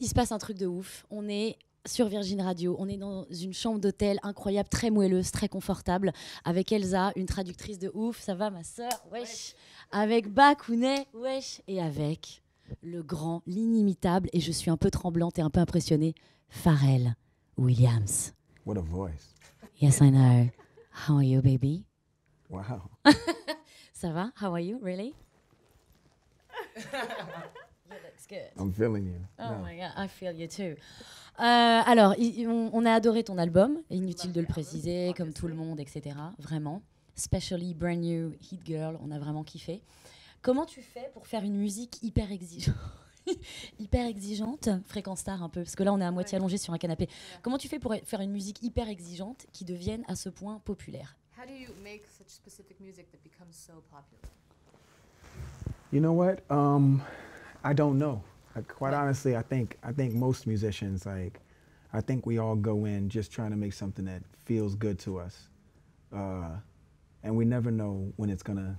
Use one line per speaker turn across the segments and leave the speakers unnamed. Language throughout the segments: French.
il se passe un truc de ouf. On est sur Virgin Radio, on est dans une chambre d'hôtel incroyable, très moelleuse, très confortable, avec Elsa, une traductrice de ouf. Ça va, ma sœur? Wesh. Avec Bakounet, wesh. Et avec le grand, l'inimitable, et je suis un peu tremblante et un peu impressionnée, Pharrell Williams.
What a voice.
Yes, I know. How are you, baby?
Wow.
Ça va? How are you, really? Yeah, that's good.
I'm feeling you.
Oh
No.
my God, I feel you too. Alors, on a adoré ton album, inutile de le préciser, comme tout le monde, etc. Vraiment. Especially Brand New, Hit Girl, on a vraiment kiffé. Comment tu fais pour faire une musique hyper exigeante hyper exigeante, Fréquence Star un peu, parce que là on est à moitié allongé sur un canapé. Comment tu fais pour faire une musique hyper exigeante qui devienne à ce point populaire?
How do you make such specific music that becomes so popular?
You know what? I don't know. Quite honestly, I think most musicians, like, I think we all go in just trying to make something that feels good to us, and we never know when it's gonna.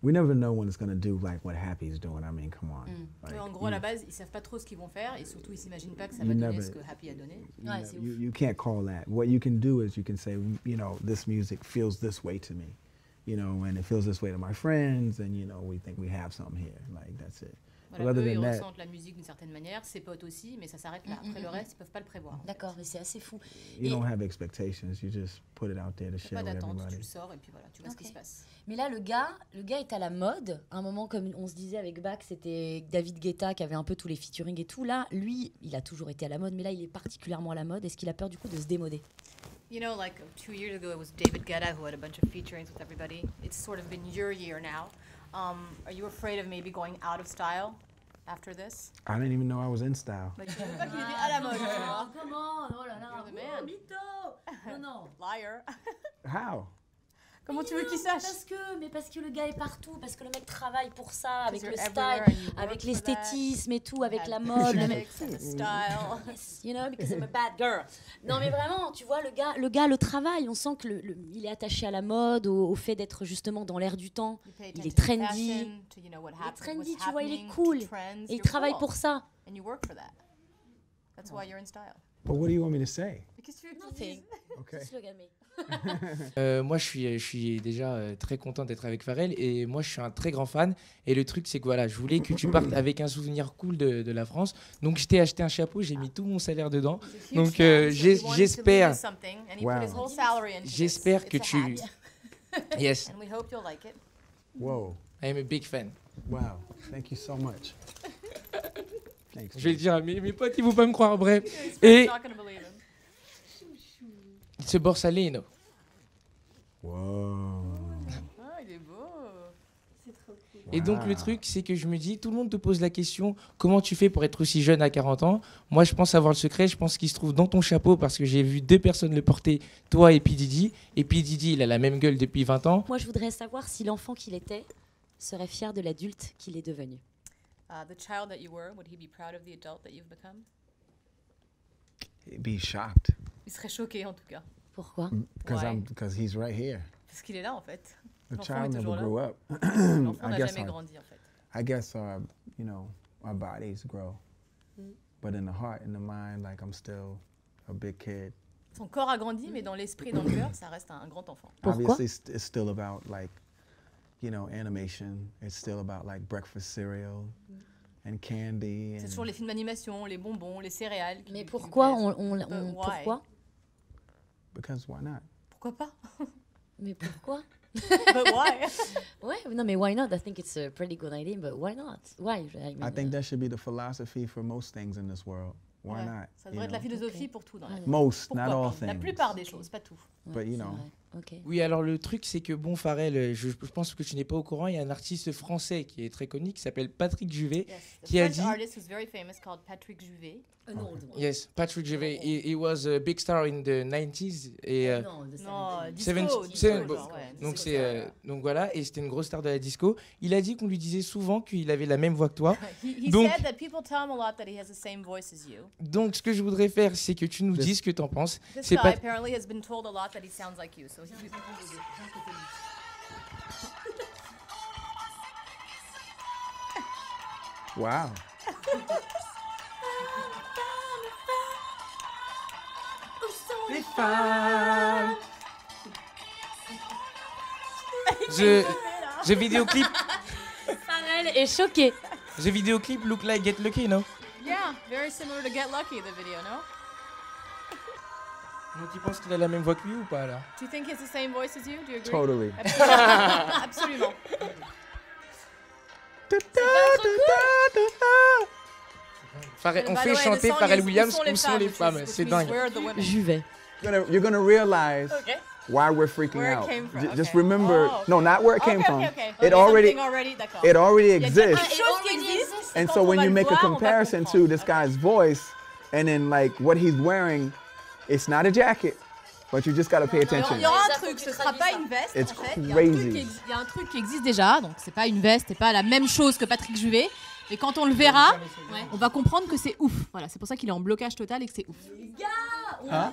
We never know when it's gonna do like what Happy's doing. I mean, come on. Like,
En gros, à la base, ils savent pas trop ce qu'ils vont faire et surtout, ils s'imaginent pas que ça va donner ce que Happy a donné.
Ouais, c'est ouf.
you can't call that. What you can do is you can say, you know, this music feels this way to me, you know, and it feels this way to my friends, and you know, we think we have something here. Like that's it.
Voilà,
But
eux,
other
ils
than that,
ressentent la musique d'une certaine manière, ses potes aussi, mais ça s'arrête là. Après le reste, ils peuvent pas le prévoir.
D'accord, mais c'est assez fou.
you don't have expectations. You just put it out there to
T'as
share
pas
with
d'attente, tu
everybody.
le sors et puis voilà, tu vois ce qui
Ok.
se passe.
Mais là, le gars est à la mode. À un moment, comme on se disait avec Bach, c'était David Guetta qui avait un peu tous les featuring et tout. Là, lui, il a toujours été à la mode, mais là, il est particulièrement à la mode. Est-ce qu'il a peur du coup de se démoder?
You know, like 2 years ago, it was David Guetta who had a bunch of featurings with everybody. It's sort of been your year now. Are you afraid of maybe going out of style after this?
I didn't even know I was in style.
Like, je savais pas qu'il était à la mode, tu vois.
Comment? Oh là là,
You're the man.
mytho. Non, non.
Liar.
How?
Comment tu veux qu'il sache?
Parce que le gars est partout, parce que le mec travaille pour ça, avec le
you're
style,
everywhere and you work
avec
for
l'esthétisme et tout, avec
Had
la mode. Le mec,
genetics and the style.
yes, you know, because I'm a bad girl. Non mais vraiment, tu vois, le travail, on sent que il est attaché à la mode, au fait d'être justement dans l'air du temps.
You pay
Il est
attention to
trendy.
fashion, to, you know, what
Il est
happened,
trendy,
what's
tu vois, il est
happening,
cool.
to trends.
Et il
You're
travaille
cool.
pour ça.
And you work for that. That's why you're in style.
But what do you want me to say?
Mais qu'est-ce que tu veux que je
Nothing.
dise?
Okay.
Just look at me.
Moi, je suis déjà très content d'être avec Pharrell et moi, je suis un très grand fan. Et le truc, c'est que voilà, je voulais que tu partes avec un souvenir cool de la France. Donc, je t'ai acheté un chapeau, j'ai mis tout mon salaire dedans.
He's a huge
Donc,
fan, so he wanted to
j'espère-
leave us something, and he
Wow.
put his whole salary into this.
J'espère
It's
que
a
tu.
hat,
Yes,
and we hope you'll like it.
Whoa.
I am a big fan.
Wow. Thank you so much. Thanks.
Je vais le
man.
dire à mes potes, ils vont pas me croire, bref.
He's
Et
not gonna believe him.
ce Borsalino.
Whoa.
Ah, il est beau.
Et donc, le
Wow.
truc, c'est que je me dis, tout le monde te pose la question, comment tu fais pour être aussi jeune à 40 ans? Moi, je pense avoir le secret, je pense qu'il se trouve dans ton chapeau parce que j'ai vu 2 personnes le porter, toi et P. Diddy. Et P. Diddy, il a la même gueule depuis 20 ans.
Moi, je voudrais savoir si l'enfant qu'il était serait fier de l'adulte qu'il est devenu.
The child that you were, would he be proud of the adult that you've become?
He'd be shocked
Il serait choqué en tout cas,
Pourquoi?
because he's right here.
parce qu'il est là en fait.
The
L'enfant
child
est
never
toujours là.
grew up.
L'enfant
I
n'a
guess
jamais
our,
grandi en fait.
I guess our, you know, our bodies grow, but in the heart and the mind, like I'm still a big kid.
Son corps a grandi, mais dans l'esprit, dans le cœur, ça reste un grand enfant.
Pourquoi?
Obviously, it's still about like, you know, animation. It's still about like breakfast cereal and candy.
C'est
And
toujours les films d'animation, les bonbons, les céréales.
Mais
qui lui
pourquoi
plaisent. Why?
pourquoi?
because why not?
Pourquoi pas?
Mais pourquoi?
But why?
Ouais, non, mais why not? I think it's a pretty good idea, but why not? Why? I mean,
I think that should be the philosophy for most things in this world. Why
Ouais,
not?
Ça
you
devrait être la
know?
philosophie
Ok.
pour tout dans la
Ah,
vie.
Most,
Pourquoi
not all
pas? La
things.
plupart des choses, pas tout.
ouais,
but, you
c'est
know.
vrai. Ok.
Oui, alors le truc, c'est que bon, Pharrell, je pense que tu n'es pas au courant, il y a un artiste français qui est très connu, qui s'appelle Patrick Juvet.
Yes. The
Qui a
French
dit-
artist who's very famous called Patrick Juvet.
An old one.
Yes, Patrick Juvet. He was a big star in the 90s. Et,
Non, the
Non,
70s.
disco,
Seven-
disco,
seven-
genre, ouais,
donc,
disco.
donc voilà, et c'était une grosse star de la disco. Il a dit qu'on lui disait souvent qu'il avait la même voix que toi.
He
Donc-
said that people tell him a lot that he has the same voice as you.
Donc ce que je voudrais faire, c'est que tu nous
This-
dises ce que tu en penses.
This
C'est
guy
pas...
apparently has been told a lot that he sounds like you. So he's
Wow.
les femmes. Je vidéoclip.
Pharrell est choqué.
The vidéoclip look like Get Lucky, no?
Yeah, very similar to Get Lucky, the video, no?
Donc tu penses qu'il a la même voix que lui ou pas alors?
Do you think it's the same voice as you? Do you agree?
Totally.
Absolument.
On
By the
fait
way,
chanter
the song
Pharrell
is
Williams
Où
où sont les
which
femmes,
is-
c'est
which means
dingue.
Where are the women?
Juvet.
You're gonna realize why we're freaking
Where it
out.
came from,
Just
okay.
remember,
Oh,
no, not where it came
Okay,
from.
okay.
It
Okay,
already,
something already, d'accord.
it already
Il y a quelque
exists.
chose qui existe,
And
quand
so
on
when
va
you
le
make a
voir, on va
comparison to
comprendre.
this guy's voice, and then like what he's wearing, it's not a jacket, but you just gotta pay attention.
Il y aura un truc, ce sera pas une veste
It's
en fait.
crazy.
Il y a un truc qui existe déjà, donc c'est pas une veste, c'est pas la même chose que Patrick Juvet. Mais quand on le verra, on va comprendre que c'est ouf. Voilà, c'est pour ça qu'il est en blocage total et que c'est ouf.
Hein?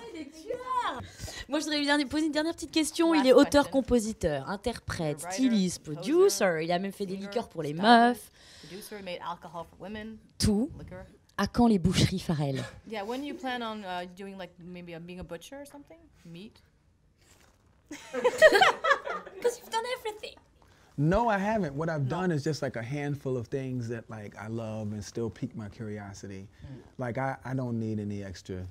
Moi, je voudrais lui poser une dernière petite question.
Last
Il est auteur,
question.
compositeur, interprète,
Writer,
styliste,
composer,
producer. Il a même fait des
singer,
liqueurs pour les
stylist,
meufs.
Producer, made alcohol for women,
Tout.
liquor.
À quand les boucheries Pharrell?
Yeah, when you plan on doing like maybe being a butcher or something? Meat?
Because you've done everything.
No, I haven't. What I've done is just like a handful of things that like I love and still pique my curiosity. Like I don't need any extra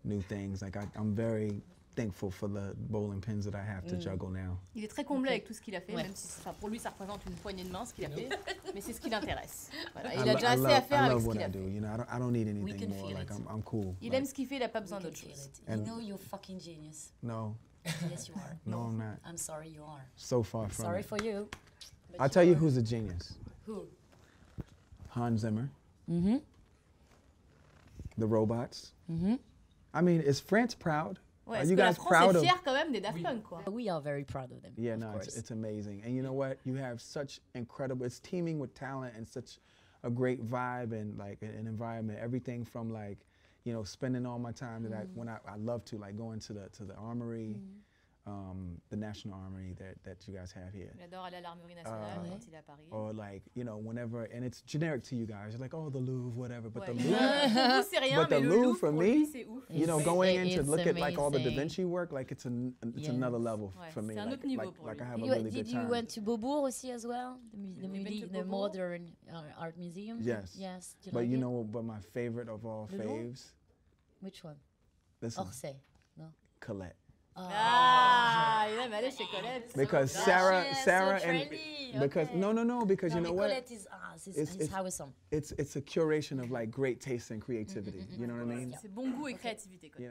new things. Like I'm very thankful for the bowling pins that I have to juggle now.
Il est très comblé avec tout ce qu'il a fait,
Ouais.
même si pour lui ça représente une poignée de main ce qu'il a fait, mais c'est ce qui l'intéresse. Voilà.
I
Il a
lo-
déjà
I
assez
love-
à faire
I
avec
love
ce
what
qu'il
I
a
do.
fait.
You know, I don't need
We
anything
can
more.
feel
Like
it.
I'm cool.
Il
Like,
aime ce qu'il fait, il a pas besoin d'autre chose.
You
And-
know you're fucking genius.
No,
Yes, you are.
no, I'm not.
I'm sorry you are.
So far from
Sorry
it.
for you.
I'll tell you who's a genius.
Who?
Hans Zimmer,
Mhm.
the Robots.
Mhm.
I mean, is France proud?
Ouais,
Are
est-ce
you
que la
guys
France
proud
est
of?
fière quand même des Daft Punk, quoi?
We are very proud of them.
Yeah,
of
no,
course.
it's amazing. And you know what? You have such incredible, it's teaming with talent and such a great vibe and like an environment. Everything from like, you know, spending all my time that I love to, like going to the armory, the National Armory that you guys have here.
Il adore aller à l'Armurerie nationale
Ouais.
quand il est à Paris.
Or like, you know, whenever, and it's generic to you guys. You're like, oh, the Louvre, whatever. But
Ouais.
the
Pour
Louvre,
vous, c'est rien,
But
mais
the
le
Louvre,
Louvre,
for
pour
me,
lui, c'est ouf.
you know,
It's-
going in to
it's
look at like all the Da
amazing.
Vinci work, like it's
Yes.
another level
Ouais,
for me.
c'est un
Like,
autre niveau
like,
pour
like
lui.
I have a
You,
really
did
good
you
time.
went to Beaubourg aussi as well? The,
We've been to
the
Beaubourg.
modern art museum?
Yes.
Yes. Do you
But
like
you
it?
know, but my favorite of all
Le Louvre?
faves,
Which one?
listen,
Orsay.
Colette.
Ah, il aime aller chez Colette.
Because
Oh,
Sarah,
yes,
Sarah,
so
and
trendy.
because
Okay.
no, because
No,
you know
mais
what?
Colette is,
It's-
it's
it's-
awesome.
It's a curation of like great taste and creativity. You know what I mean?
C'est bon goût et créativité, quoi.